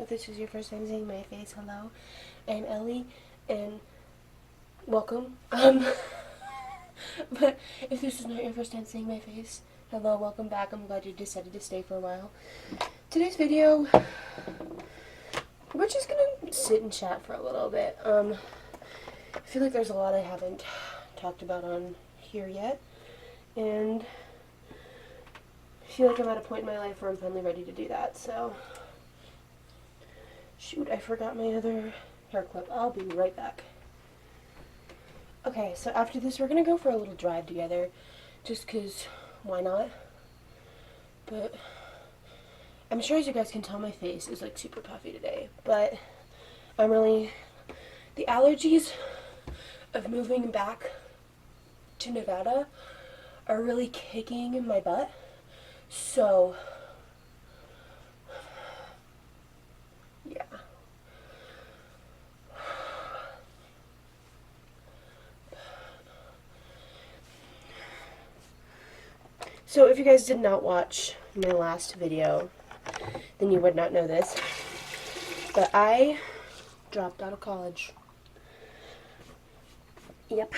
If this is your first time seeing my face, hello. I'm Ellie, and welcome. But if this is not your first time seeing my face, hello, welcome back. I'm glad you decided to stay for a while. Today's video, we're just gonna sit and chat for a little bit. I feel like there's a lot I haven't talked about on here yet, and I feel like I'm at a point in my life where I'm finally ready to do that, so... Shoot, I forgot my other hair clip. I'll be right back. Okay, so after this, we're gonna go for a little drive together, just 'cause why not? But I'm sure, as you guys can tell, my face is like super puffy today, but I'm really... The allergies of moving back to Nevada are really kicking in my butt, so... yeah. So if you guys did not watch my last video, then you would not know this, but I dropped out of college. Yep.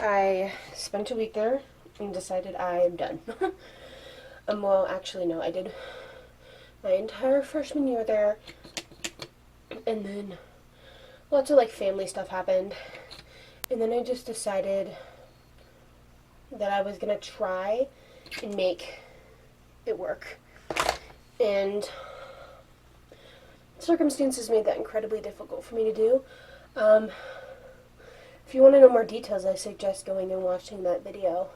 I spent a week there and decided I am done. Well, actually, no, I did my entire freshman year there, and then lots of like family stuff happened, and then I just decided that I was gonna try and make it work, and circumstances made that incredibly difficult for me to do. If you want to know more details, I suggest going and watching that video,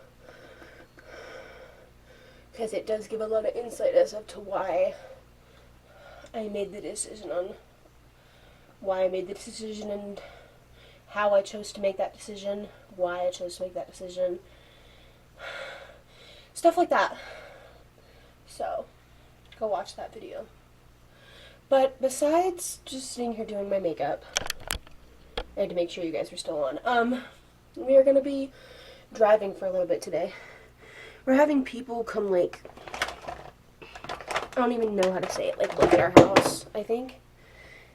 because it does give a lot of insight as to why I made the decision and how I chose to make that decision, why I chose to make that decision, stuff like that. So, go watch that video. But besides just sitting here doing my makeup, I had to make sure you guys were still on. We are going to be driving for a little bit today. We're having people come, like, I don't even know how to say it, like, look at our house, I think.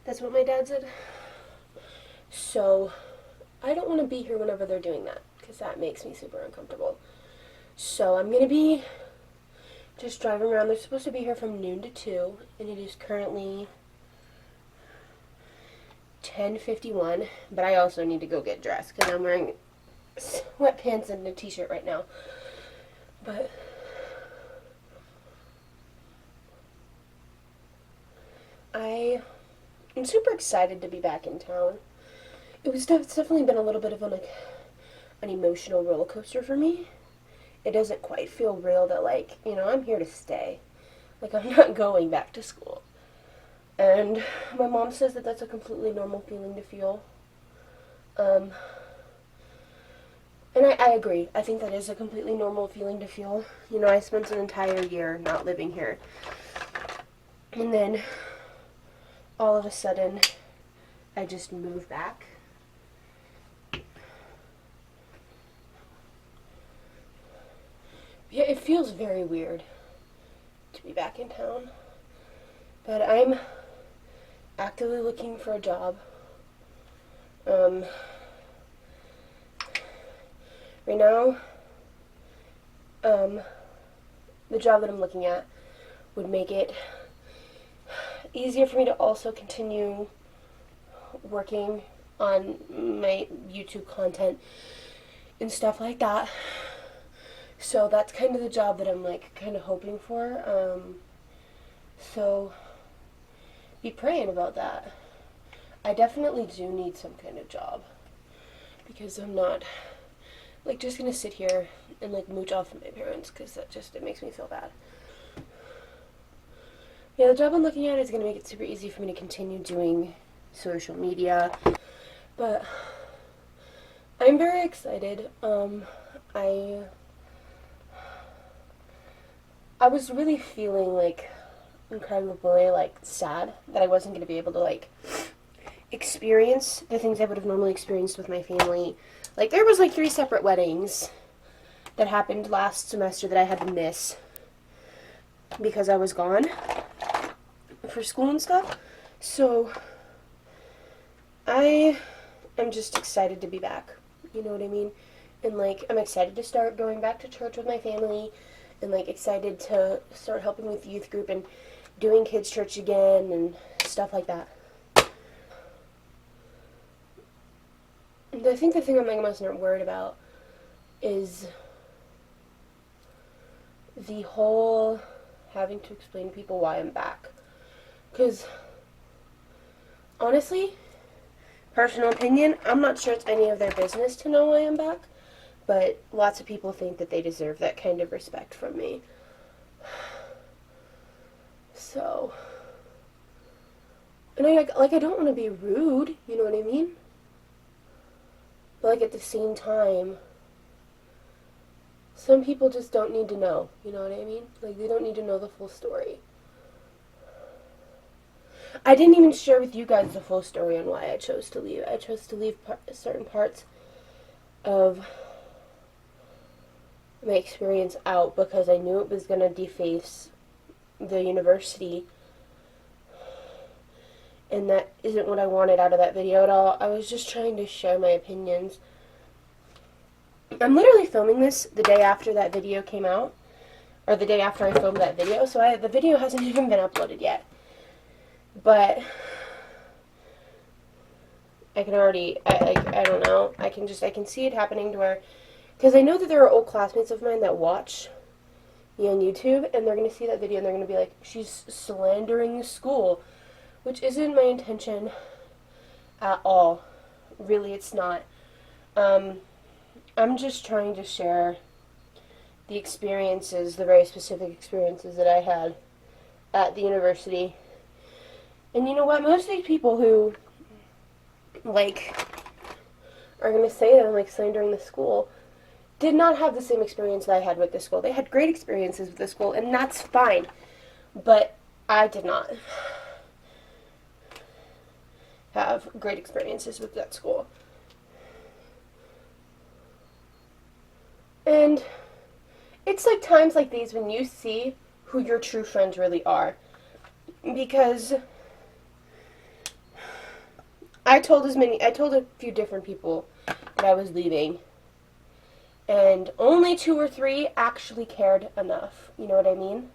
That's what my dad said. So, I don't want to be here whenever they're doing that, because that makes me super uncomfortable. So, I'm going to be just driving around. They're supposed to be here from noon to 2, and it is currently 10:51, but I also need to go get dressed, because I'm wearing sweatpants and a t-shirt right now. But I'm super excited to be back in town. It's definitely been a little bit of an emotional roller coaster for me. It doesn't quite feel real that, like, you know, I'm here to stay. Like, I'm not going back to school. And my mom says that that's a completely normal feeling to feel. And I agree. I think that is a completely normal feeling to feel. You know, I spent an entire year not living here. And then, all of a sudden, I just moved back. Yeah, it feels very weird to be back in town. But I'm actively looking for a job. Right now, the job that I'm looking at would make it easier for me to also continue working on my YouTube content and stuff like that. So that's kind of the job that I'm like kind of hoping for. So be praying about that. I definitely do need some kind of job, because I'm not like just gonna sit here and like mooch off of my parents, because it makes me feel bad. Yeah, the job I'm looking at is gonna make it super easy for me to continue doing social media, but I'm very excited. I was really feeling like incredibly like sad that I wasn't gonna be able to like experience the things I would have normally experienced with my family. Like, there was like 3 separate weddings that happened last semester that I had to miss because I was gone for school and stuff. So I am just excited to be back. You know what I mean? And, like, I'm excited to start going back to church with my family, and, like, excited to start helping with youth group and doing kids' church again and stuff like that. And I think the thing I'm, like, most worried about is the whole having to explain to people why I'm back. Because, honestly, personal opinion, I'm not sure it's any of their business to know why I'm back. But lots of people think that they deserve that kind of respect from me. So, and I don't want to be rude, you know what I mean? But, like, at the same time, some people just don't need to know, you know what I mean? Like, they don't need to know the full story. I didn't even share with you guys the full story on why I chose to leave. I chose to leave certain parts of my experience out because I knew it was going to deface the university, and that isn't what I wanted out of that video at all. I was just trying to share my opinions. I'm literally filming this the day after that video came out, or the day after I filmed that video, so the video hasn't even been uploaded yet. But I can already, I don't know, I can see it happening to where, because I know that there are old classmates of mine that watch me on YouTube, and they're going to see that video, and they're going to be like, she's slandering the school, which isn't my intention at all. Really, it's not. I'm just trying to share the experiences, the very specific experiences that I had at the university. And you know what? Most of these people who, like, are going to say that I'm, like, slandering the school did not have the same experience that I had with the school. They had great experiences with the school, and that's fine. But I did not have great experiences with that school. And it's like times like these when you see who your true friends really are. Because I told a few different people that I was leaving, and only 2 or 3 actually cared enough, you know what I mean?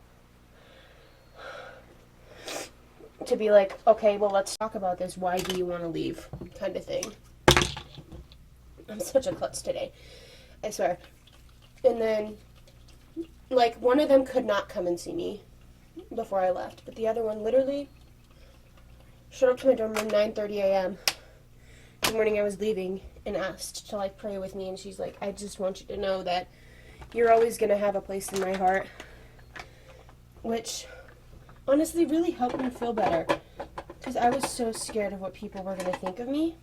To be like, okay, well, let's talk about this, why do you want to leave, kind of thing. I'm such a klutz today, I swear. And then, like, one of them could not come and see me before I left, but the other one literally showed up to my dorm room 9:30 a.m. the morning I was leaving and asked to, like, pray with me, and she's like, I just want you to know that you're always going to have a place in my heart, which honestly really helped me feel better, because I was so scared of what people were going to think of me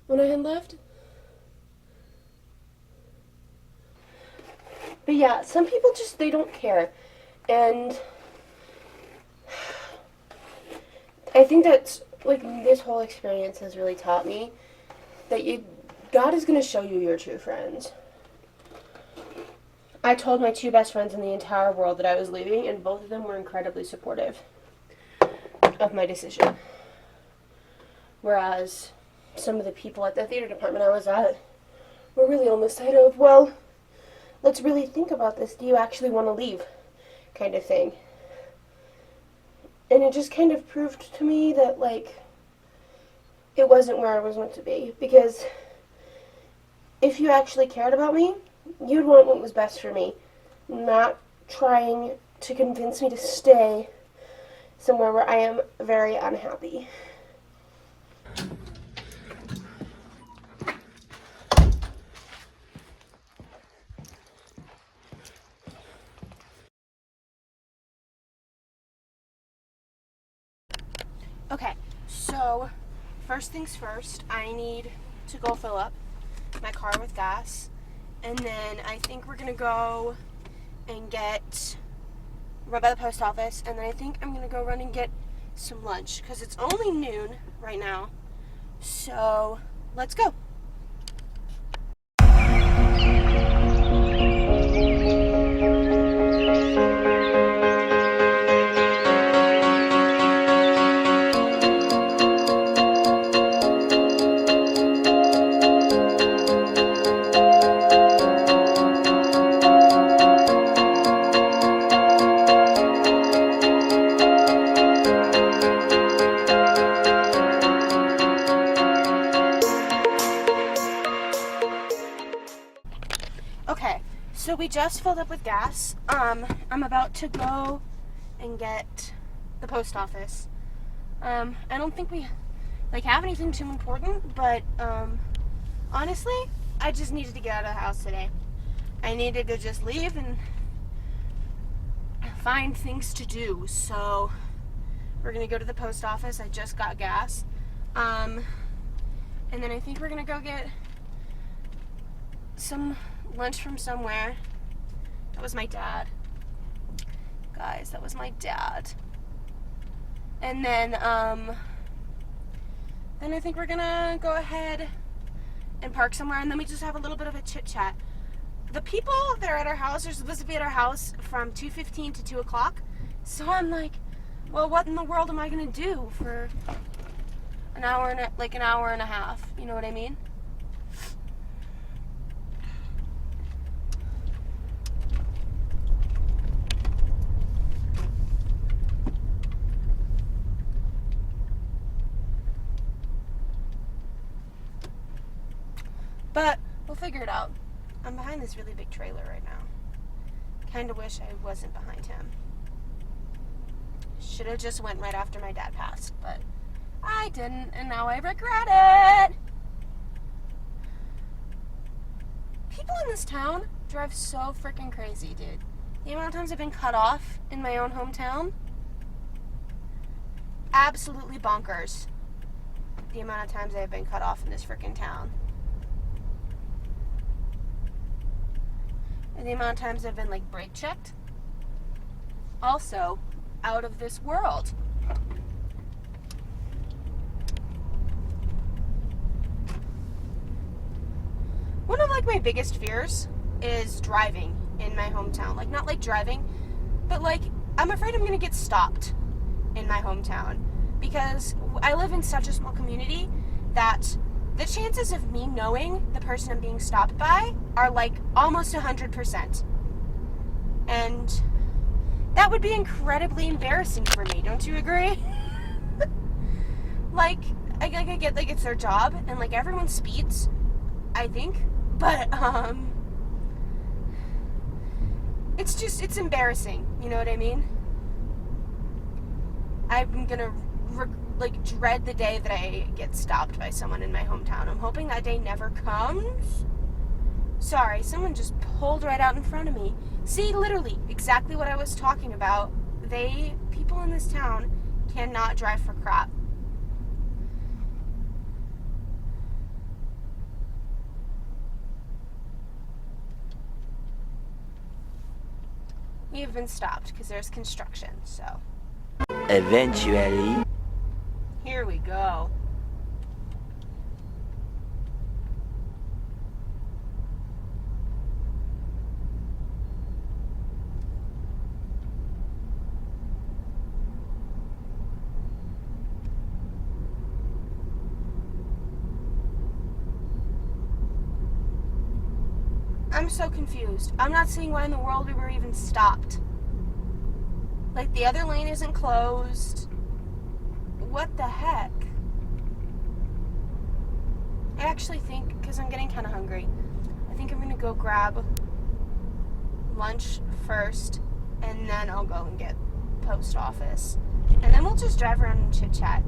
when I had left. But yeah, some people just, they don't care, and I think that's, like, this whole experience has really taught me that God is going to show you your true friends. I told my 2 best friends in the entire world that I was leaving, and both of them were incredibly supportive of my decision. Whereas some of the people at the theater department I was at were really on the side of, well, let's really think about this. Do you actually want to leave? Kind of thing. And it just kind of proved to me that, like, it wasn't where I was meant to be. Because if you actually cared about me, you'd want what was best for me. Not trying to convince me to stay somewhere where I am very unhappy. Okay, so first things first, I need to go fill up my car with gas, and then I think we're gonna go and run by the post office, and then I think I'm gonna go run and get some lunch, because it's only noon right now, so let's go. So we just filled up with gas. I'm about to go and get the post office. I don't think we have anything too important, but honestly, I just needed to get out of the house today. I needed to just leave and find things to do. So we're gonna go to the post office. I just got gas. And then I think we're gonna go get some lunch from somewhere. That was my dad. Guys, that was my dad. And then I think we're gonna go ahead and park somewhere, and then we just have a little bit of a chit chat. The people that are at our house are supposed to be at our house from 2:15 to 2 o'clock. So I'm like, well, what in the world am I gonna do for an hour and a half? You know what I mean? But we'll figure it out. I'm behind this really big trailer right now. Kind of wish I wasn't behind him. Should have just went right after my dad passed, but I didn't, and now I regret it. People in this town drive so freaking crazy, dude. The amount of times I've been cut off in my own hometown, absolutely bonkers. The amount of times I've been cut off in this freaking town. And the amount of times I've been brake checked, also out of this world. One of my biggest fears is driving in my hometown. Not driving, but I'm afraid I'm gonna get stopped in my hometown, because I live in such a small community that the chances of me knowing the person I'm being stopped by are almost 100%. And that would be incredibly embarrassing for me, don't you agree? I get it's their job, and everyone speeds, I think, but it's embarrassing, you know what I mean? I'm gonna dread the day that I get stopped by someone in my hometown. I'm hoping that day never comes. Sorry, someone just pulled right out in front of me. See, literally, exactly what I was talking about. People in this town cannot drive for crap. We have been stopped because there's construction, so. Eventually. Here we go. I'm so confused. I'm not seeing why in the world we were even stopped. The other lane isn't closed. What the heck? I actually think, because I'm getting kind of hungry, I think I'm going to go grab lunch first, and then I'll go and get post office. And then we'll just drive around and chit-chat.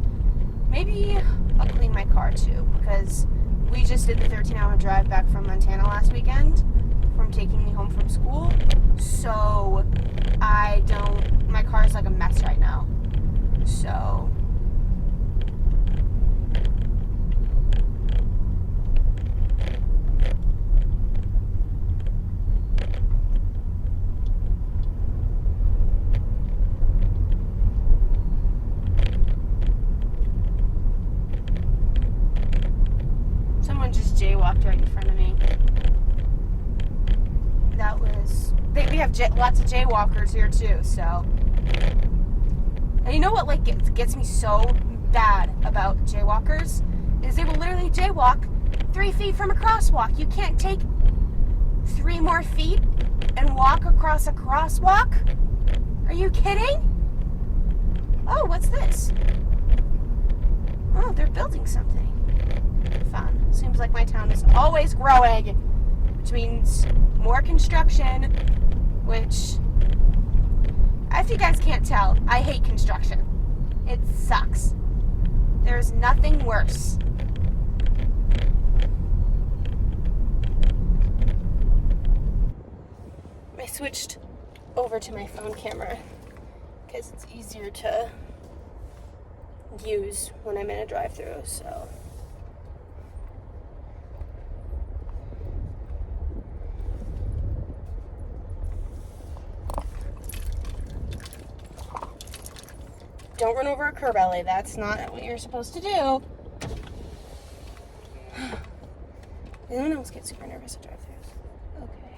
Maybe I'll clean my car, too, because we just did the 13-hour drive back from Montana last weekend, from taking me home from school. So, my car is a mess right now. So, someone just jaywalked right in front of me. We have lots of jaywalkers here too, so. And you know what gets me so bad about jaywalkers is they will literally jaywalk 3 feet from a crosswalk. You can't take 3 more feet and walk across a crosswalk? Are you kidding? Oh, what's this? Oh, they're building something. Fun. Seems like my town is always growing, which means more construction, which, if you guys can't tell, I hate construction. It sucks. There's nothing worse. I switched over to my phone camera because it's easier to use when I'm in a drive-thru, so. Don't run over a curb, Ellie. That's not what you're supposed to do. Anyone else get super nervous at drive-thrus? Okay.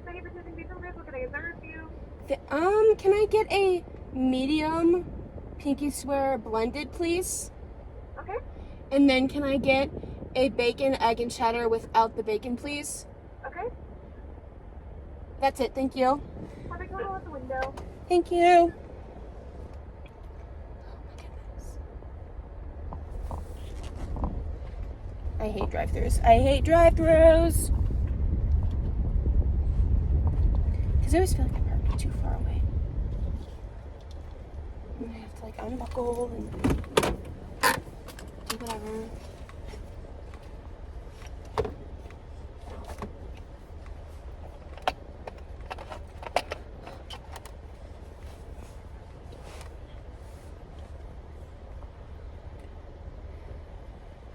Thank you for choosing Beef and Ribs. What can I get served for you? Can I get a medium pinky swear blended, please? Okay. And then can I get a bacon, egg, and cheddar without the bacon, please? Okay. That's it. Thank you. Have a total at the window. Thank you. I hate drive-thrus. I hate drive-thrus. Because I always feel like I'm parking too far away. And I have to like unbuckle and do whatever.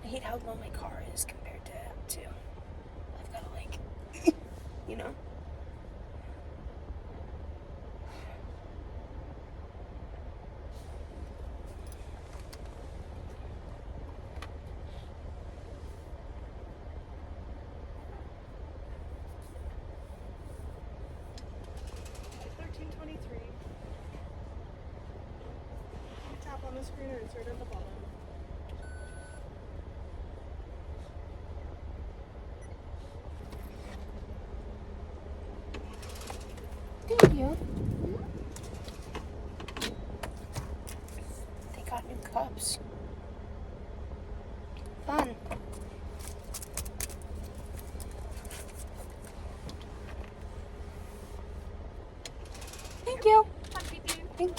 I hate how low my car is compared to him too. I've got to like, you know. $13.23. Tap on the screen or insert at the bottom. Thank you. They got new cups. Fun. Thank you. Thank you.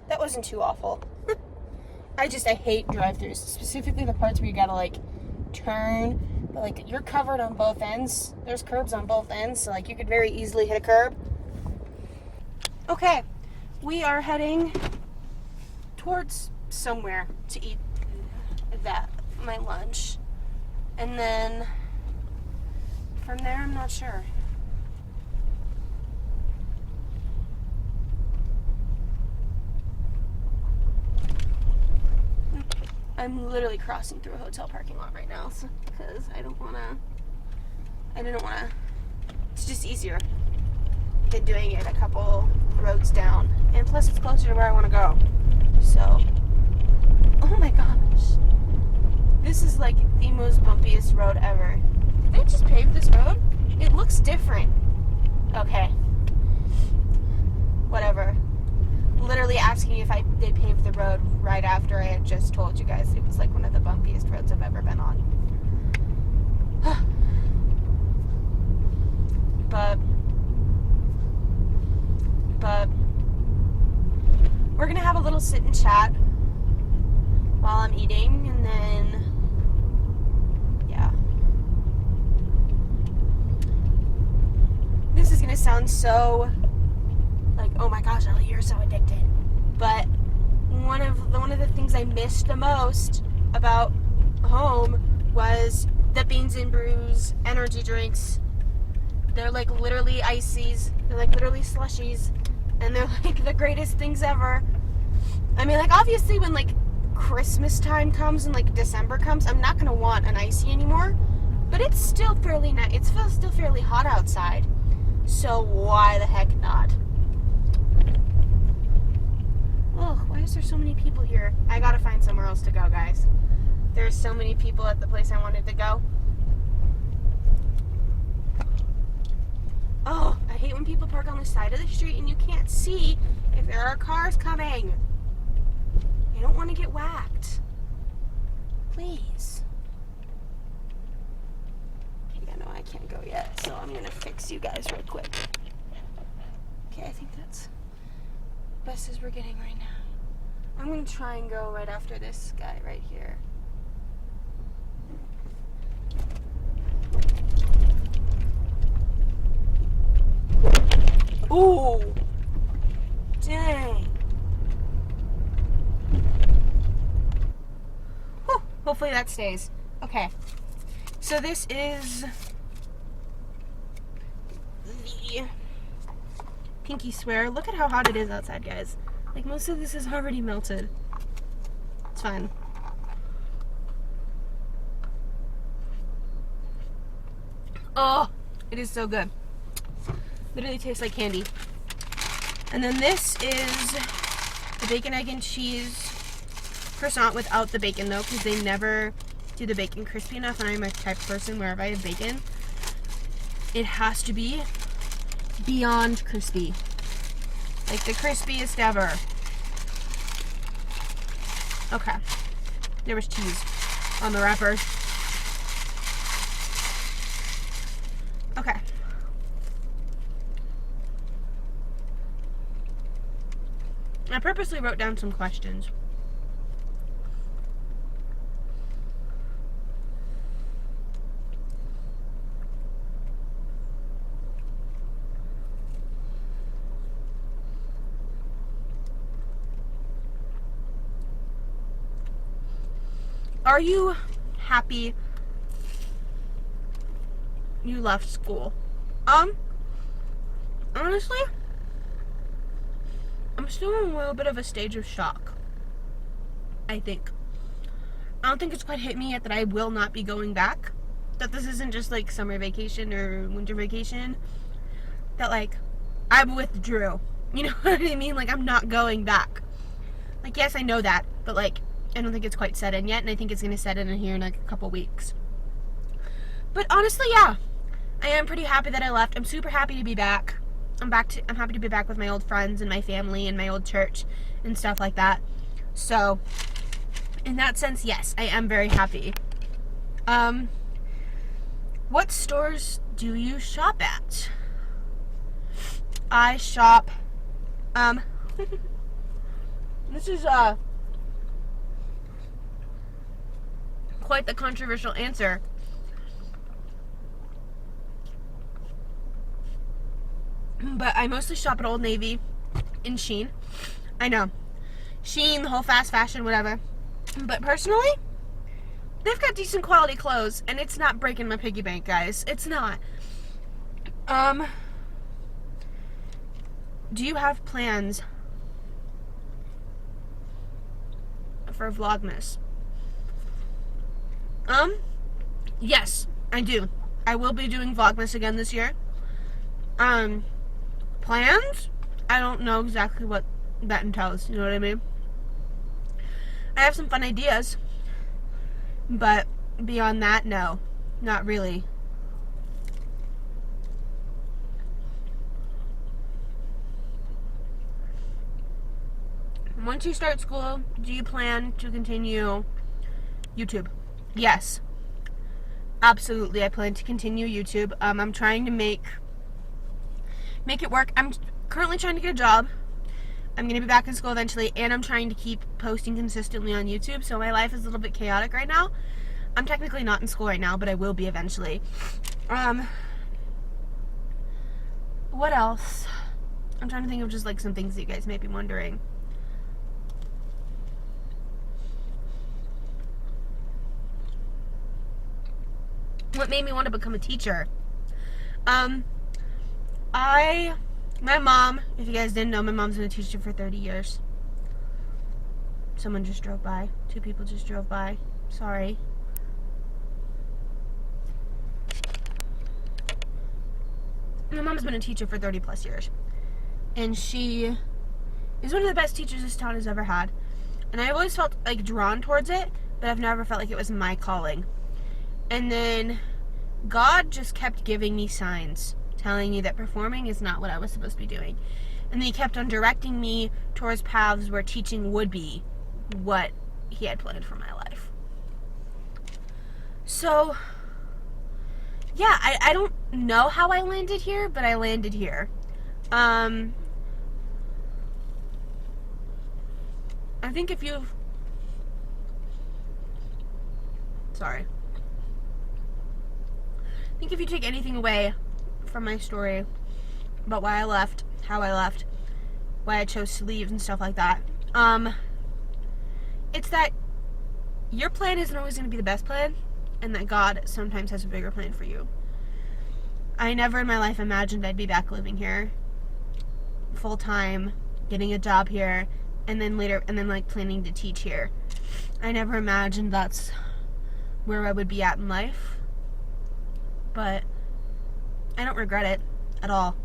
That wasn't too awful. I hate drive-thrus, specifically the parts where you gotta like turn, but like you're covered on both ends. There's curbs on both ends, so like you could very easily hit a curb. Okay, we are heading towards somewhere to eat my lunch, and then from there I'm not sure. I'm literally crossing through a hotel parking lot right now because I didn't want to, it's just easier than doing it a couple roads down. And plus it's closer to where I want to go. So, oh my gosh. This is like the most bumpiest road ever. Did they just pave this road? It looks different. Okay. Whatever. Literally asking if they paved the road right after I had just told you guys it was like one of the bumpiest roads I've ever been on. but we're gonna have a little sit and chat while I'm eating, and then yeah. This is gonna sound so like, oh my gosh, Ellie, you're so addicted. But one of the things I missed the most about home was the Beans and Brews energy drinks. They're like literally ices. They're like literally slushies. And they're like the greatest things ever. I mean, like obviously when like Christmas time comes and like December comes, I'm not gonna want an icy anymore. But it's still fairly nice. It's still fairly hot outside. So why the heck not? Oh, why is is there so many people here? I gotta find somewhere else to go, guys. There's so many people at the place I wanted to go. Oh, I hate when people park on the side of the street and you can't see if there are cars coming. You don't want to get whacked. Please. Yeah, no, I can't go yet, so I'm gonna fix you guys real quick. Okay, I think that's best as we're getting right now. I'm gonna try and go right after this guy right here. Ooh! Dang! Whew, hopefully that stays. Okay. So this is the pinky swear. Look at how hot it is outside, guys. Like, most of this is already melted. It's fine. Oh, it is so good. Literally tastes like candy. And then this is the bacon, egg, and cheese croissant without the bacon, though, because they never do the bacon crispy enough, and I'm a type of person where if I have bacon, it has to be beyond crispy. Like the crispiest ever. Okay. There was cheese on the wrapper. Okay. I purposely wrote down some questions. Are you happy you left school? Honestly, I'm still in a little bit of a stage of shock, I think. I don't think it's quite hit me yet that I will not be going back. That this isn't just like summer vacation or winter vacation. That like, I withdrew. You know what I mean? Like, I'm not going back. Like, yes, I know that, but like, I don't think it's quite set in yet, and I think it's going to set in here in like a couple weeks. But honestly, yeah, I am pretty happy that I left. I'm super happy to be back. I'm happy to be back with my old friends and my family and my old church and stuff like that. So, in that sense, yes, I am very happy. What stores do you shop at? I shop, this is, quite the controversial answer. But I mostly shop at Old Navy and Shein. I know. Shein, the whole fast fashion, whatever. But personally, they've got decent quality clothes, and it's not breaking my piggy bank, guys. It's not. Do you have plans for Vlogmas? Yes, I do. I will be doing Vlogmas again this year. Plans? I don't know exactly what that entails, you know what I mean? I have some fun ideas, but beyond that, no, not really. Once you start school, do you plan to continue YouTube? Yes. Absolutely, I plan to continue YouTube. I'm trying to make it work. I'm currently trying to get a job. I'm going to be back in school eventually, and I'm trying to keep posting consistently on YouTube, so my life is a little bit chaotic right now. I'm technically not in school right now, but I will be eventually. What else? I'm trying to think of just like some things that you guys may be wondering. What made me want to become a teacher? My mom, if you guys didn't know, my mom's been a teacher for 30 years. Someone just drove by. 2 people just drove by. Sorry. My mom's been a teacher for 30 plus years. And she is one of the best teachers this town has ever had. And I've always felt like drawn towards it, but I've never felt like it was my calling. And then God just kept giving me signs, telling me that performing is not what I was supposed to be doing. And then he kept on directing me towards paths where teaching would be what he had planned for my life. So, yeah, I don't know how I landed here, but I landed here. I think if you've... Sorry. I think if you take anything away from my story about why I left, how I left, why I chose to leave and stuff like that, it's that your plan isn't always going to be the best plan, and that God sometimes has a bigger plan for you. I never in my life imagined I'd be back living here full time, getting a job here, and then like planning to teach here. I never imagined that's where I would be at in life, but I don't regret it at all.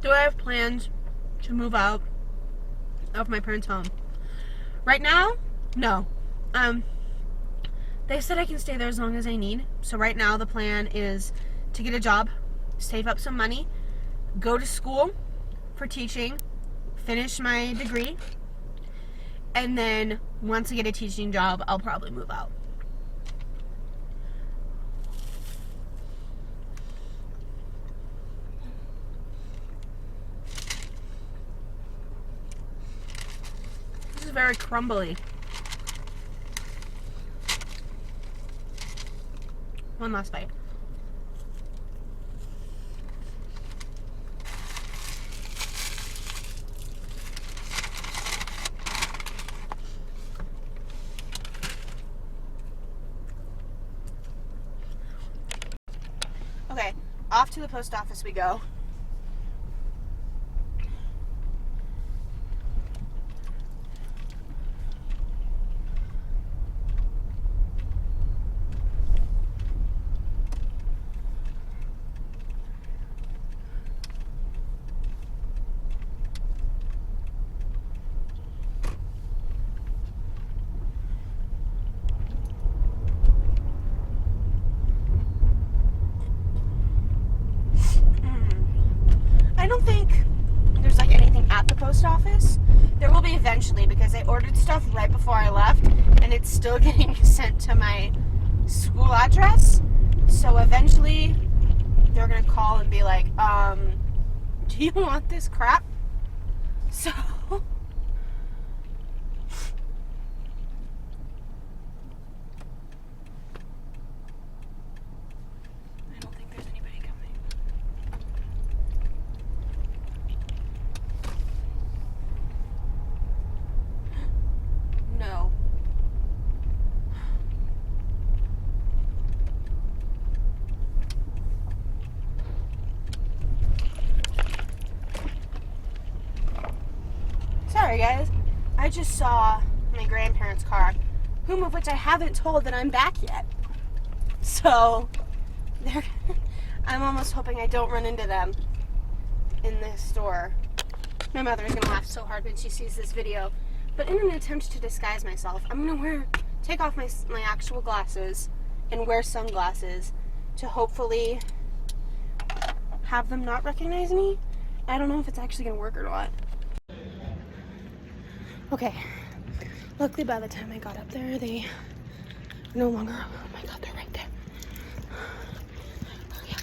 Do I have plans to move out of my parents' home? Right now, no. They said I can stay there as long as I need. So right now the plan is to get a job, save up some money, go to school for teaching, finish my degree, and then once I get a teaching job, I'll probably move out. This is very crumbly. One last bite. Okay, off to the post office we go. I don't think there's like anything at the post office. There will be eventually, because I ordered stuff right before I left and it's still getting sent to my school address. So eventually they're gonna call and be like, do you want this crap? So I don't think there's anybody coming. No. Sorry guys, I just saw my grandparents' car, whom of which I haven't told that I'm back yet. So, I'm almost hoping I don't run into them in this store. My mother is going to laugh so hard when she sees this video. But in an attempt to disguise myself, I'm going to take off my actual glasses and wear sunglasses to hopefully have them not recognize me. I don't know if it's actually going to work or not. Okay, luckily by the time I got up there, they were no longer, oh my god, they're right there. Okay.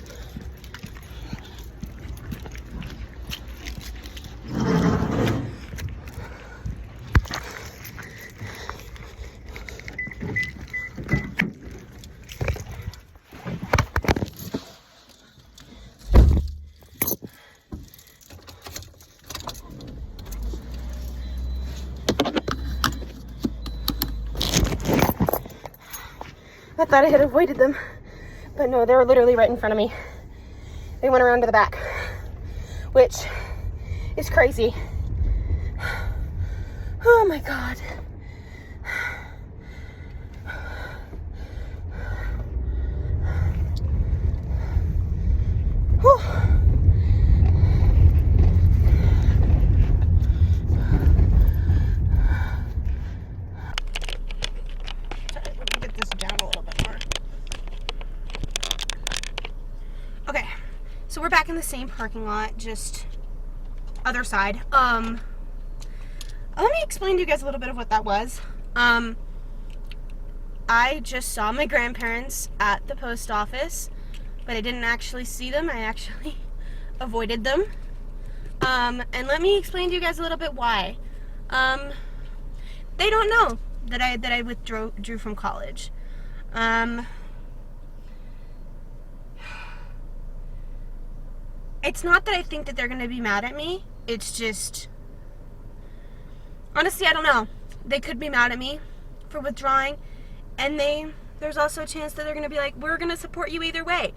I thought I had avoided them. But no, they were literally right in front of me. They went around to the back, which is crazy. Oh my God. Whew. Sorry, let me get this down a little bit more. Okay, so we're back in the same parking lot, just other side. Let me explain to you guys a little bit of what that was. I just saw my grandparents at the post office, but I didn't actually see them. I actually avoided them. And let me explain to you guys a little bit why. They don't know that I withdrew from college. It's not that I think that they're gonna be mad at me. It's just, honestly, I don't know. They could be mad at me for withdrawing, and there's also a chance that they're gonna be like, we're gonna support you either way.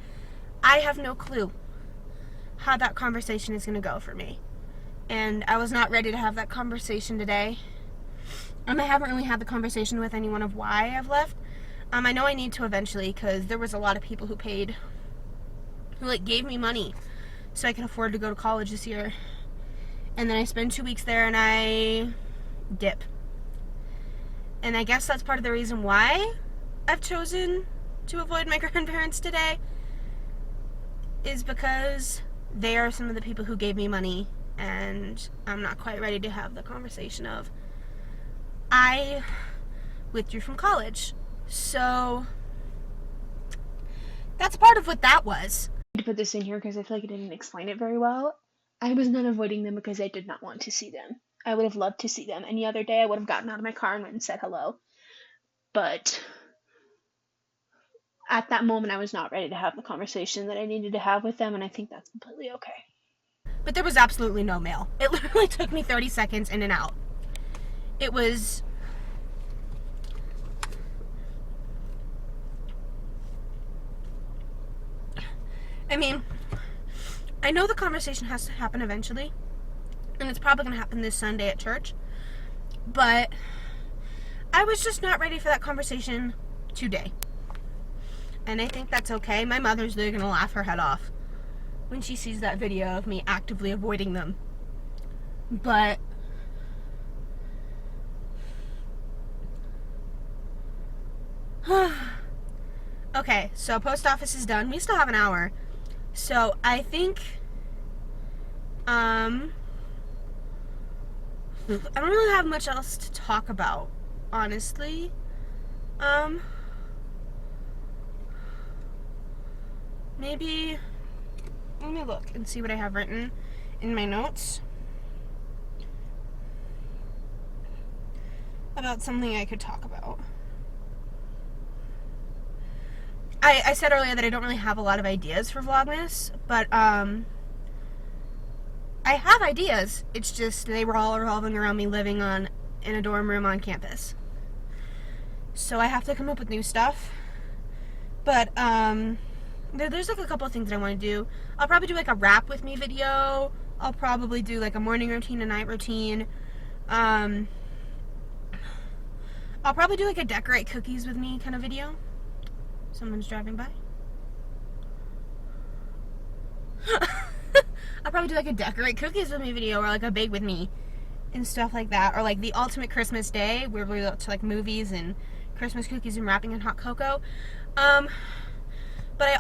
I have no clue how that conversation is gonna go for me. And I was not ready to have that conversation today. I haven't really had the conversation with anyone of why I've left. I know I need to eventually, because there was a lot of people who gave me money so I can afford to go to college this year. And then I spend 2 weeks there and I dip. And I guess that's part of the reason why I've chosen to avoid my grandparents today, is because they are some of the people who gave me money, and I'm not quite ready to have the conversation of, I withdrew from college. So that's part of what that was. To put this in here because I feel like I didn't explain it very well. I was not avoiding them because I did not want to see them. I would have loved to see them. Any other day I would have gotten out of my car and went and said hello. But at that moment I was not ready to have the conversation that I needed to have with them, and I think that's completely okay. But there was absolutely no mail. It literally took me 30 seconds in and out. It was... I mean, I know the conversation has to happen eventually, and it's probably going to happen this Sunday at church, but I was just not ready for that conversation today. And I think that's okay. My mother's really going to laugh her head off when she sees that video of me actively avoiding them. But okay, so post office is done. We still have an hour. So I think I don't really have much else to talk about, honestly. Maybe let me look and see what I have written in my notes about something I could talk about. I said earlier that I don't really have a lot of ideas for Vlogmas, but I have ideas. It's just they were all revolving around me living in a dorm room on campus. So I have to come up with new stuff. But there's like a couple of things that I want to do. I'll probably do like a wrap with me video. I'll probably do like a morning routine, a night routine. I'll probably do like a decorate cookies with me kind of video. Someone's driving by. I'll probably do like a decorate cookies with me video, or like a bake with me and stuff like that, or like the ultimate Christmas day where we go to like movies and Christmas cookies and wrapping in hot cocoa. But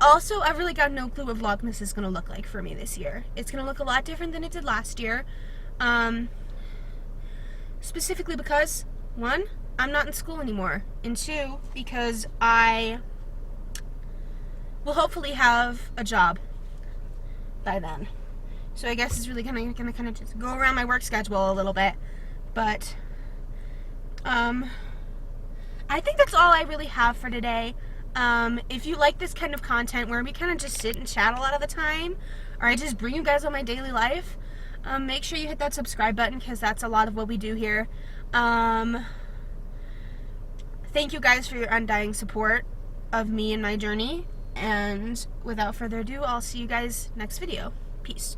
I've really got no clue what Vlogmas is going to look like for me this year. It's going to look a lot different than it did last year. Specifically because, one, I'm not in school anymore, and two, because I will hopefully have a job by then. So I guess it's really gonna kind of just go around my work schedule a little bit. But I think that's all I really have for today. If you like this kind of content where we kind of just sit and chat a lot of the time, or I just bring you guys on my daily life, make sure you hit that subscribe button, because that's a lot of what we do here. Thank you guys for your undying support of me and my journey, And without further ado, I'll see you guys next video. Peace.